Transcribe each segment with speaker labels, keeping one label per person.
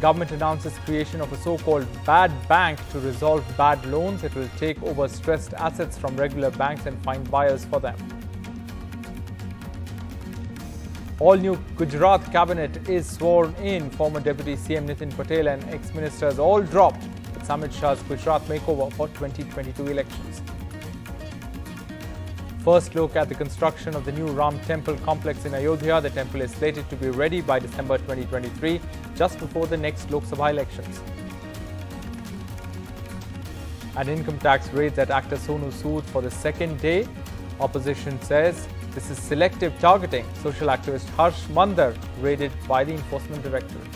Speaker 1: Government announces creation of a so-called bad bank to resolve bad loans. It will take over stressed assets from regular banks and find buyers for them. All-new Gujarat cabinet is sworn in. Former Deputy CM Nitin Patel and ex-ministers all dropped. It's Amit Shah's Gujarat makeover for 2022 elections. First look at the construction of the new Ram Temple complex in Ayodhya. The temple is slated to be ready by December 2023, just before the next Lok Sabha elections. And income tax raids at actor Sonu Sood for the second day. Opposition says this is selective targeting. Social activist Harsh Mandar raided by the Enforcement Directorate.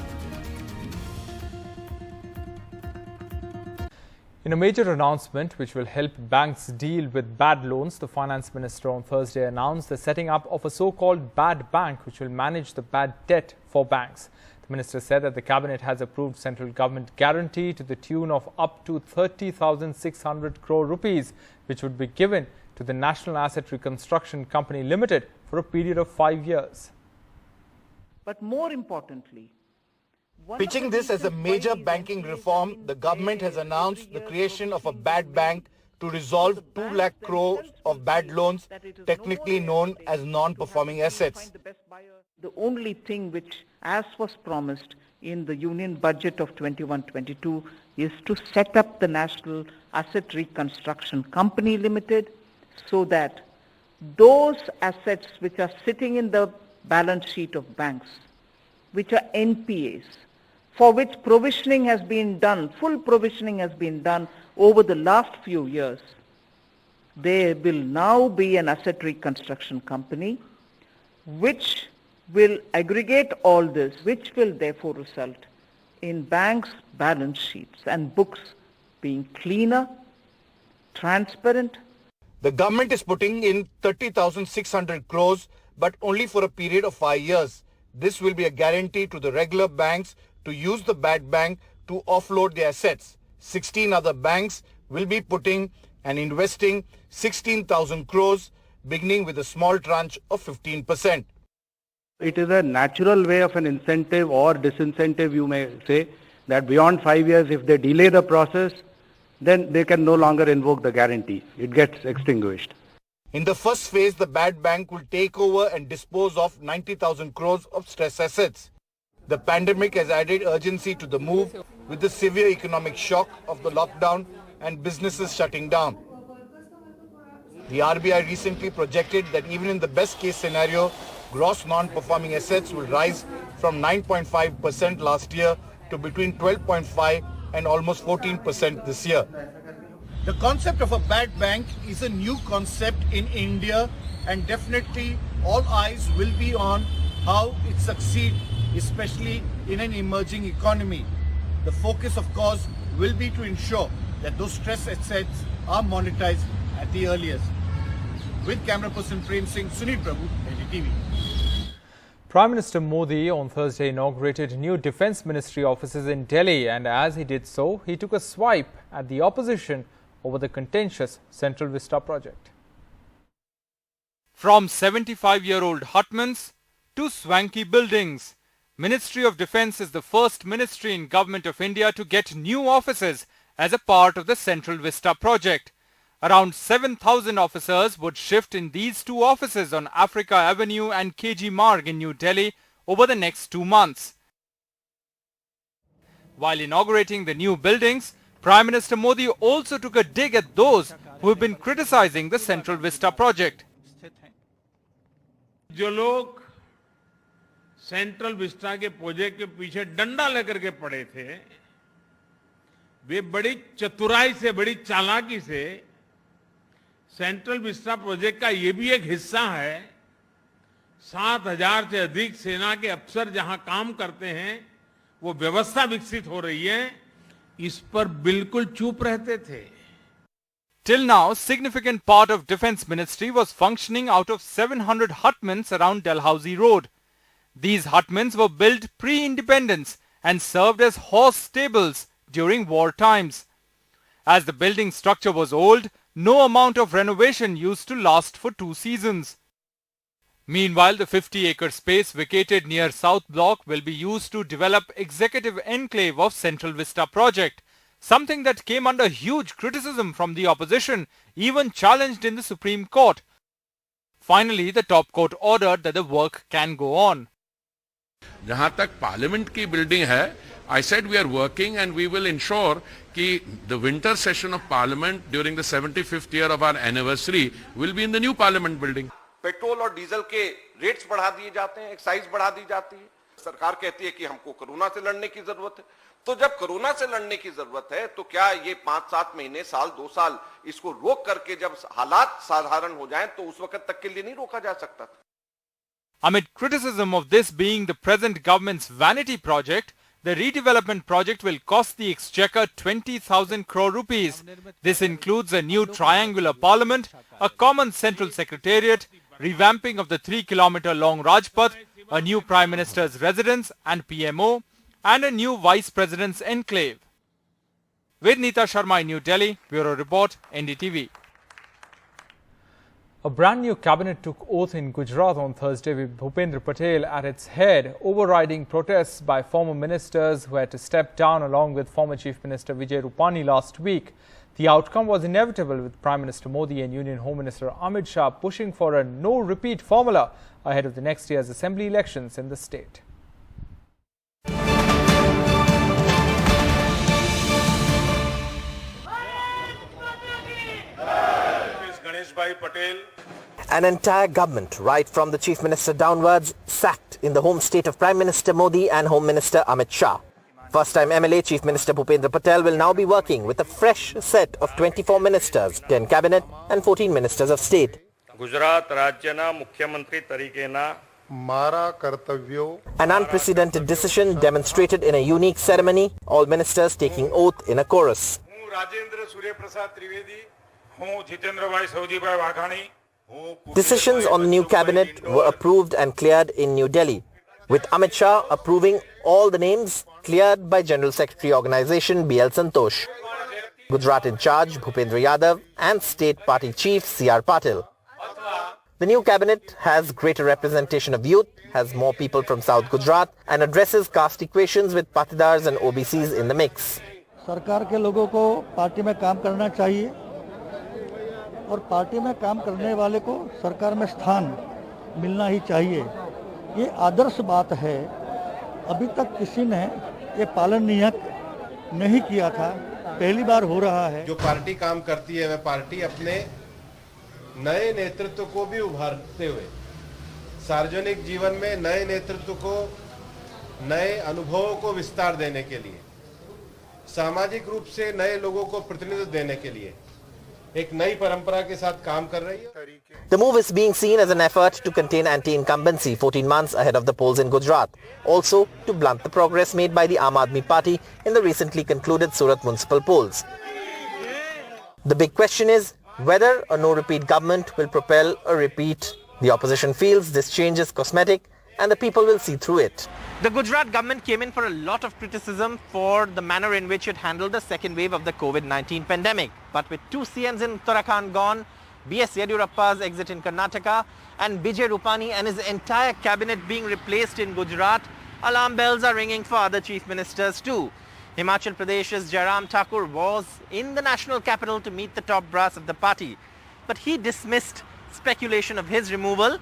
Speaker 1: In a major announcement which will help banks deal with bad loans, the Finance Minister on Thursday announced the setting up of a so-called bad bank which will manage the bad debt for banks. The Minister said that the Cabinet has approved central government guarantee to the tune of up to 30,600 crore rupees, which would be given to the National Asset Reconstruction Company Limited for a period of 5 years.
Speaker 2: But more importantly,
Speaker 3: pitching this as a major banking reform, the government has announced the creation of a bad bank to resolve 2 lakh crore of bad loans, technically known as non-performing assets.
Speaker 2: The only thing which, as was promised in the Union Budget of 21-22, is to set up the National Asset Reconstruction Company Limited so that those assets which are sitting in the balance sheet of banks, which are NPAs, for which provisioning has been done, full provisioning has been done over the last few years, there will now be an asset reconstruction company which will aggregate all this, which will therefore result in banks' balance sheets and books being cleaner, transparent.
Speaker 3: The government is putting in 30,600 crores, but only for a period of 5 years. This will be a guarantee to the regular banks to use the bad bank to offload their assets. 16 other banks will be putting and investing 16,000 crores, beginning with a small tranche of 15%.
Speaker 4: It is a natural way of an incentive or disincentive, you may say, that beyond 5 years, if they delay the process, then they can no longer invoke the guarantee. It gets extinguished.
Speaker 3: In the first phase, the bad bank will take over and dispose of 90,000 crores of stress assets. The pandemic has added urgency to the move with the severe economic shock of the lockdown and businesses shutting down. The RBI recently projected that even in the best case scenario, gross non-performing assets will rise from 9.5% last year to between 12.5 and almost 14% this year. The concept of a bad bank is a new concept in India, and definitely all eyes will be on how it succeeds, especially in an emerging economy. The focus, of course, will be to ensure that those stress assets are monetized at the earliest. With camera person Prem Singh, Sunil Prabhu, NDTV.
Speaker 1: Prime Minister Modi on Thursday inaugurated new Defence Ministry offices in Delhi, and as he did so, he took a swipe at the opposition over the contentious Central Vista project.
Speaker 5: From 75-year-old hutments to swanky buildings, Ministry of Defence is the first ministry in Government of India to get new offices as a part of the Central Vista project. Around 7,000 officers would shift in these two offices on Africa Avenue and KG Marg in New Delhi over the next 2 months. While inaugurating the new buildings, Prime Minister Modi also took a dig at those who have been criticizing the Central Vista project.
Speaker 6: जो लोग central Vista के project के पीछे डंडा लेकर के पड़े थे, वे बड़ी चतुराई से, बड़ी चालाकी से सेंट्रल विस्टा प्रोजेक्ट का ये भी एक हिस्सा है। 7,000 से अधिक सेना के अफसर जहां काम करते हैं, वो व्यवस्था विकसित हो रही है, इस पर बिल्कुल चुप रहते थे।
Speaker 5: Till now, significant part of Defence Ministry was functioning out of 700 hutments around Dalhousie Road. These hutments were built pre-independence and served as horse stables during war times. As the building structure was old, no amount of renovation used to last for 2 seasons. Meanwhile, the 50-acre space vacated near South Block will be used to develop executive enclave of Central Vista project, something that came under huge criticism from the opposition, even challenged in the Supreme Court. Finally, the top court ordered that the work can go on.
Speaker 7: जहां तक parliament की building है, I said we are working and we will ensure कि the winter session of parliament during the 75th year of our anniversary will be in the new parliament building.
Speaker 8: Petrol और diesel के rates बढ़ा दिए जाते हैं, excise बढ़ा दी जाती है। सरकार कहती है कि हमको कोरोना से लड़ने की जरूरत है। तो जब कोरोना से लड़ने की जरूरत है, तो क्या ये 5-7 महीने, साल, 2 साल इसको रोक करके जब हालात साधारण हो जाएं, तो उस वक्त तक के लिए नहीं रोका जा सकता?
Speaker 5: Amid criticism of this being the present government's vanity project, the redevelopment project will cost the exchequer 20,000 crore rupees. This includes a new triangular parliament, a common central secretariat, revamping of the 3-kilometer long Rajpath, a new Prime Minister's residence and PMO, and a new Vice President's enclave. With Neeta Sharma in New Delhi, Bureau Report, NDTV.
Speaker 1: A brand new cabinet took oath in Gujarat on Thursday with Bhupendra Patel at its head, overriding protests by former ministers who had to step down along with former Chief Minister Vijay Rupani last week. The outcome was inevitable, with Prime Minister Modi and Union Home Minister Amit Shah pushing for a no-repeat formula ahead of the next year's assembly elections in the state.
Speaker 9: An entire government, right from the Chief Minister downwards, sacked in the home state of Prime Minister Modi and Home Minister Amit Shah. First-time MLA Chief Minister Bhupendra Patel will now be working with a fresh set of 24 ministers, 10 cabinet and 14 ministers of state.
Speaker 10: Gujarat રાજ્યના મુખ્યમંત્રી તરીકેના મારા કર્તવ્યો.
Speaker 9: An unprecedented decision demonstrated in a unique ceremony, all ministers taking oath in a chorus.
Speaker 10: હું રાજેન્દ્ર સૂર્યપ્રસાદ ત્રિવેદી, હું જીતેન્દ્રભાઈ સૌજીભાઈ Vaghani.
Speaker 9: Decisions on the new cabinet were approved and cleared in New Delhi, with Amit Shah approving all the names cleared by General Secretary Organisation B.L. Santosh. Gujarat in charge Bhupendra Yadav and State Party Chief C.R. Patil. The new cabinet has greater representation of youth, has more people from South Gujarat and addresses caste equations with Patidars and OBCs in the mix.
Speaker 11: सरकार के लोगों को party में काम करना चाहिए और party में काम करने वाले को सरकार में स्थान मिलना ही चाहिए। ये आदर्श बात है। अभी तक किसी ने ये पालन नहीं किया था, पहली बार हो रहा है।
Speaker 12: जो पार्टी काम करती है, वह पार्टी अपने नए नेतृत्व को भी उभारते हुए सार्वजनिक जीवन में नए नेतृत्व को, नए अनुभवों को विस्तार देने के लिए, सामाजिक रूप से नए लोगों को प्रतिनिधित्व देने के लिए एक नई परंपरा के साथ काम कर रही है।
Speaker 9: The move is being seen as an effort to contain anti-incumbency 14 months ahead of the polls in Gujarat, also to blunt the progress made by the Aam Aadmi Party in the recently concluded Surat municipal polls. The big question is whether a no-repeat government will propel a repeat. The opposition feels this change is cosmetic and the people will see through it.
Speaker 13: The Gujarat government came in for a lot of criticism for the manner in which it handled the second wave of the COVID-19 pandemic. But with 2 CMs in Uttarakhand gone, B.S. Yediyurappa's exit in Karnataka and Vijay Rupani and his entire cabinet being replaced in Gujarat, alarm bells are ringing for other chief ministers too. Himachal Pradesh's Jairam Thakur was in the national capital to meet the top brass of the party. But he dismissed speculation of his removal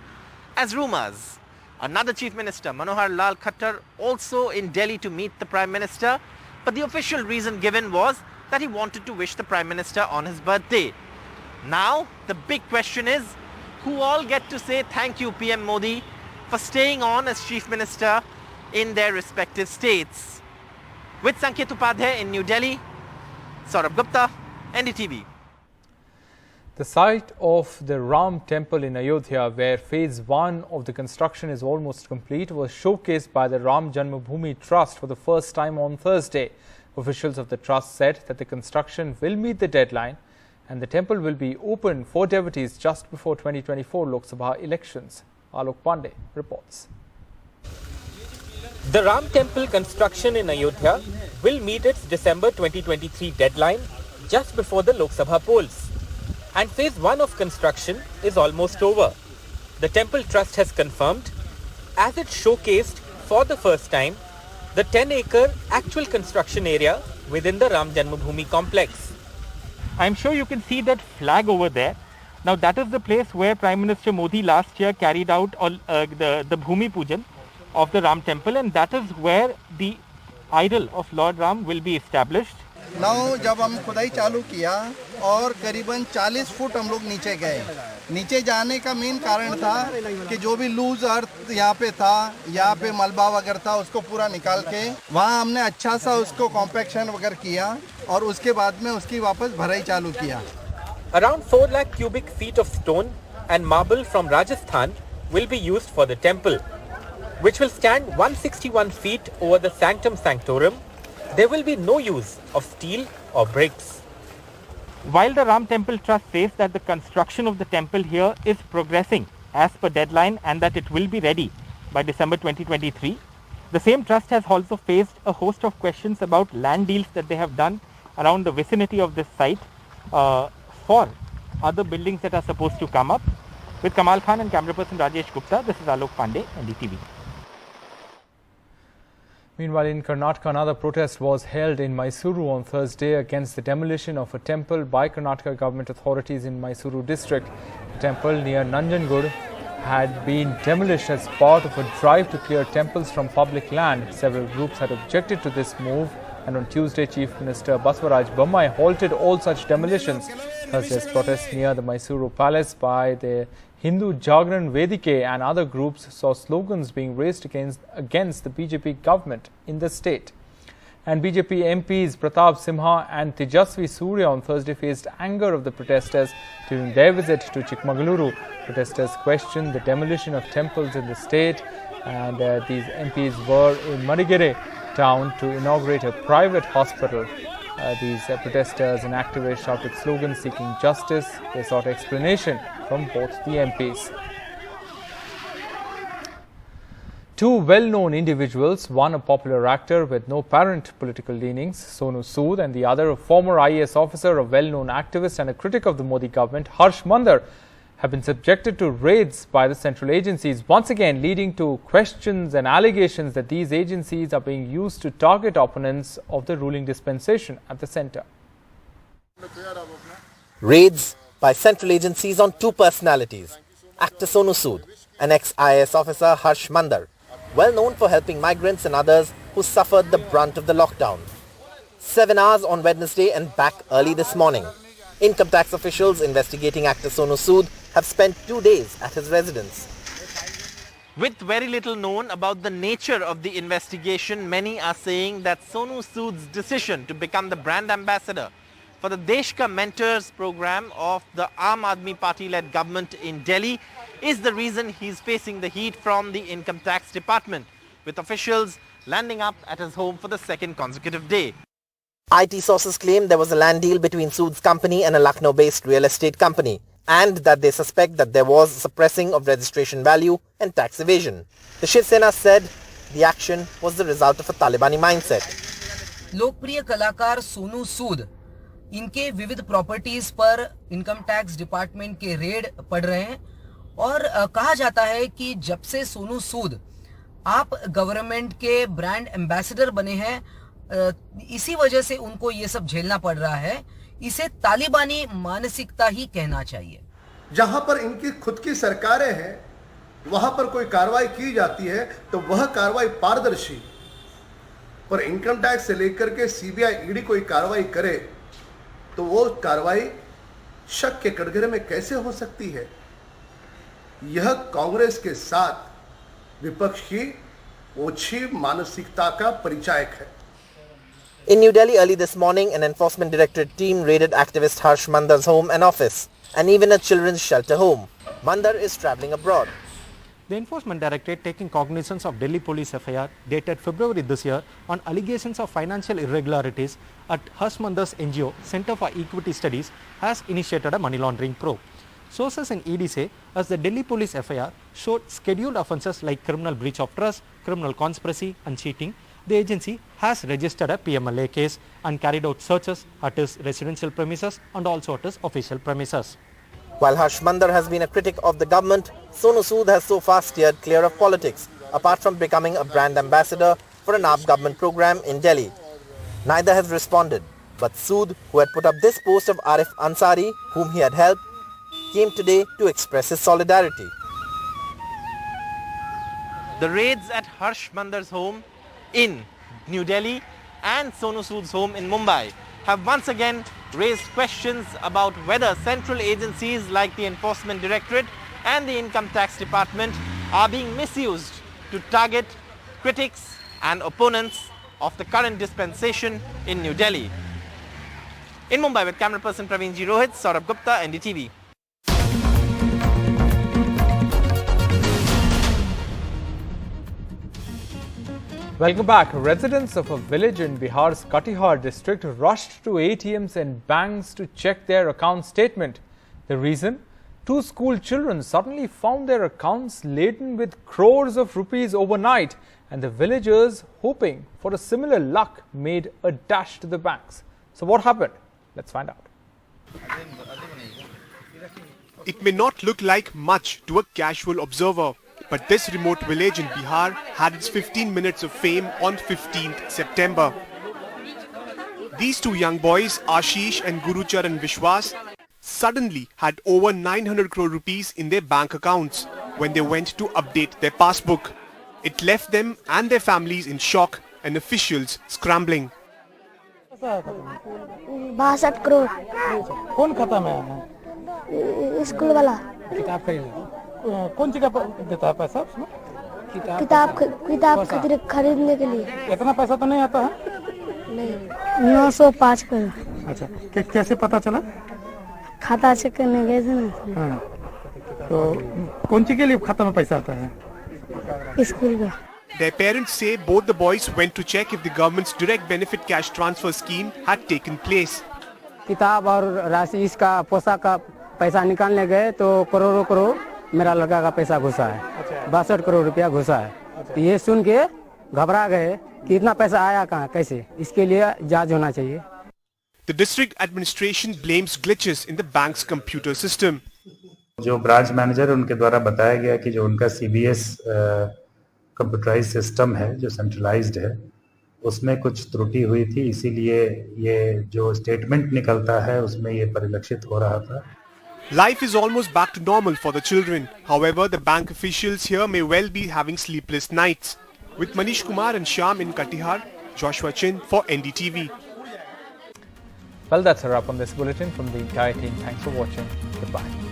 Speaker 13: as rumours. Another Chief Minister, Manohar Lal Khattar, also in Delhi to meet the Prime Minister, but the official reason given was that he wanted to wish the Prime Minister on his birthday. Now, the big question is, who all get to say thank you PM Modi for staying on as Chief Minister in their respective states? With Sanket Upadhyay in New Delhi, Saurabh Gupta, NDTV.
Speaker 1: The site of the Ram Temple in Ayodhya, where phase 1 of the construction is almost complete, was showcased by the Ram Janmabhoomi Trust for the first time on Thursday. Officials of the trust said that the construction will meet the deadline and the temple will be open for devotees just before 2024 Lok Sabha elections. Alok Pandey reports.
Speaker 14: The Ram Temple construction in Ayodhya will meet its December 2023 deadline just before the Lok Sabha polls. And phase 1 of construction is almost over. the Temple Trust has confirmed, as it showcased for the first time, the 10-acre actual construction area within the Ram Janmabhoomi complex. I'm sure you can see that flag over there. Now that is the place where Prime Minister Modi last year carried out the Bhumi Pujan of the Ram temple, and that is where the idol of Lord Ram will be established.
Speaker 15: Now जब हम खुदाई चालू किया और करीबन 40 foot हम लोग नीचे गए। नीचे जाने का मेन कारण था कि जो भी लूज अर्थ यहाँ पे था, यहाँ पे मलबा वगैरह था, उसको पूरा निकाल के वहाँ हमने अच्छा सा उसको कॉम्पैक्शन वगैरह किया और उसके बाद में उसकी वापस भराई चालू किया।
Speaker 14: Around 4 lakh cubic feet of stone and marble from Rajasthan will be used for the temple, which will stand 161 feet over the sanctum sanctorum. There will be no use of steel or bricks. While the Ram Temple Trust says that the construction of the temple here is progressing as per deadline and that it will be ready by December 2023, the same trust has also faced a host of questions about land deals that they have done around the vicinity of this site for other buildings that are supposed to come up. With Kamal Khan and camera person Rajesh Gupta, this is Alok Pandey, NDTV.
Speaker 1: Meanwhile, in Karnataka, another protest was held in Mysuru on Thursday against the demolition of a temple by Karnataka government authorities in Mysuru district. The temple near Nanjangud had been demolished as part of a drive to clear temples from public land. Several groups had objected to this move, and on Tuesday, Chief Minister Basavaraj Bommai halted all such demolitions. Thursday's protest near the Mysuru Palace by the Hindu Jagran Vedike and other groups saw slogans being raised against the BJP government in the state. And BJP MPs Pratap Simha and Tejasvi Surya on Thursday faced anger of the protesters during their visit to Chikmagaluru. Protesters questioned the demolition of temples in the state, and these MPs were in Madigere town to inaugurate a private hospital. These protesters and activists shouted slogans seeking justice. They sought explanation from both the MPs. Two well-known individuals, one a popular actor with no apparent political leanings, Sonu Sood, and the other a former IAS officer, a well-known activist and a critic of the Modi government, Harsh Mandar, have been subjected to raids by the central agencies, once again leading to questions and allegations that these agencies are being used to target opponents of the ruling dispensation at the centre.
Speaker 9: Raids by central agencies on two personalities, actor Sonu Sood and ex-IAS officer Harsh Mandar, well known for helping migrants and others who suffered the brunt of the lockdown. 7 hours on Wednesday and back early this morning. Income tax officials investigating actor Sonu Sood have spent 2 days at his residence.
Speaker 13: With very little known about the nature of the investigation, many are saying that Sonu Sood's decision to become the brand ambassador for the Desh Ka Mentors program of the Aam Aadmi Party-led government in Delhi is the reason he's facing the heat from the income tax department, with officials landing up at his home for the second consecutive day.
Speaker 9: IT sources claim there was a land deal between Sood's company and a Lucknow-based real estate company, and that they suspect that there was suppressing of registration value and tax evasion. The Shiv Sena said the action was the result of a Talibani mindset.
Speaker 16: लोकप्रिय कलाकार सोनू सूद, इनके विविध properties पर income tax department के red पड़ रहे हैं और कहा जाता है कि जब से सोनू सूद आप गवर्नमेंट के ब्रांड एम्बेसडर बने हैं, इसी वजह से उनको ये सब झेलना पड़ रहा है. इसे तालिबानी मानसिकता ही कहना चाहिए.
Speaker 17: जहां पर इनकी खुद की सरकारें हैं, वहां पर कोई कार्रवाई की जाती है तो वह कार्रवाई पारदर्शी, पर इनकम टैक्स से लेकर के सीबीआई ईडी कोई कार्रवाई करे तो वो कार्रवाई शक के कटघरे में कैसे हो सकती है? यह कांग्रेस के साथ विपक्ष की ओछी मानसिकता का परिचायक है.
Speaker 9: In New Delhi early this morning, an enforcement directorate team raided activist Harsh Mandar's home and office, and even a children's shelter home. Mandar is travelling abroad.
Speaker 18: The Enforcement Directorate, taking cognizance of Delhi Police FIR dated February this year on allegations of financial irregularities at Harsh Mandar's NGO, Centre for Equity Studies, has initiated a money laundering probe. Sources in ED say, as the Delhi Police FIR showed scheduled offences like criminal breach of trust, criminal conspiracy and cheating, the agency has registered a PMLA case and carried out searches at his residential premises and also at his official premises.
Speaker 9: While Harsh Mandar has been a critic of the government, Sonu Sood has so far steered clear of politics, apart from becoming a brand ambassador for an AAP government program in Delhi. Neither has responded, but Sood, who had put up this post of Arif Ansari, whom he had helped, came today to express his solidarity.
Speaker 13: The raids at Harsh Mandar's home in New Delhi and Sonu Sood's home in Mumbai have once again raised questions about whether central agencies like the Enforcement Directorate and the Income Tax Department are being misused to target critics and opponents of the current dispensation in New Delhi. In Mumbai with camera person Praveen G. Rohit, Saurabh Gupta, NDTV.
Speaker 1: Welcome back. Residents of a village in Bihar's Katihar district rushed to ATMs and banks to check their account statement. The reason? 2 school children suddenly found their accounts laden with crores of rupees overnight, and the villagers, hoping for a similar luck, made a dash to the banks. So what happened? Let's find out.
Speaker 19: It may not look like much to a casual observer, but this remote village in Bihar had its 15 minutes of fame on 15th September. These 2 young boys, Ashish and Gurucharan Vishwas, suddenly had over 900 crore rupees in their bank accounts when they went to update their passbook. It left them and their families in shock and officials scrambling.
Speaker 20: 62 crore
Speaker 11: कौन खाता में
Speaker 20: school वाला
Speaker 11: किताब खरीद कौन सी का देता है पैसा उसमें
Speaker 20: किताब खरीदने के लिए
Speaker 11: इतना पैसा तो नहीं आता है
Speaker 20: नहीं 905 करोड़
Speaker 11: अच्छा कैसे पता चला
Speaker 20: खाता चेक करने गए थे ना
Speaker 11: तो कौन सी के लिए खाता में पैसा आता है
Speaker 20: स्कूल का
Speaker 19: Their parents say both the boys went to check if the government's direct benefit cash transfer scheme had taken place.
Speaker 21: किताब और राशि इसका पोशाक का पैसा निकालने गए तो करोड़ों करोड़ मेरा लड़का का पैसा घुसा है 62 करोड़ रुपया घुसा है तो ये सुन के घबरा गए कि इतना पैसा आया कहाँ कैसे इसके लिए जांच होना चाहिए.
Speaker 19: The district administration blames glitches in the bank's computer system.
Speaker 22: जो ब्रांच मैनेजर उनके द्वारा बताया गया कि जो उनका CBS कंप्यूटराइज सिस्टम है जो सेंट्रलाइज्ड है उसमें कुछ त्रुटि हुई थी इसीलिए ये जो स्टेटमेंट निकलता है उसमें ये परिलक्षित हो रहा था.
Speaker 19: Life is almost back to normal for the children. However, the bank officials here may well be having sleepless nights. With Manish Kumar and Shyam in Katihar, Joshua Chin for NDTV.
Speaker 1: Well, that's a wrap on this bulletin from the entire team. Thanks for watching. Goodbye.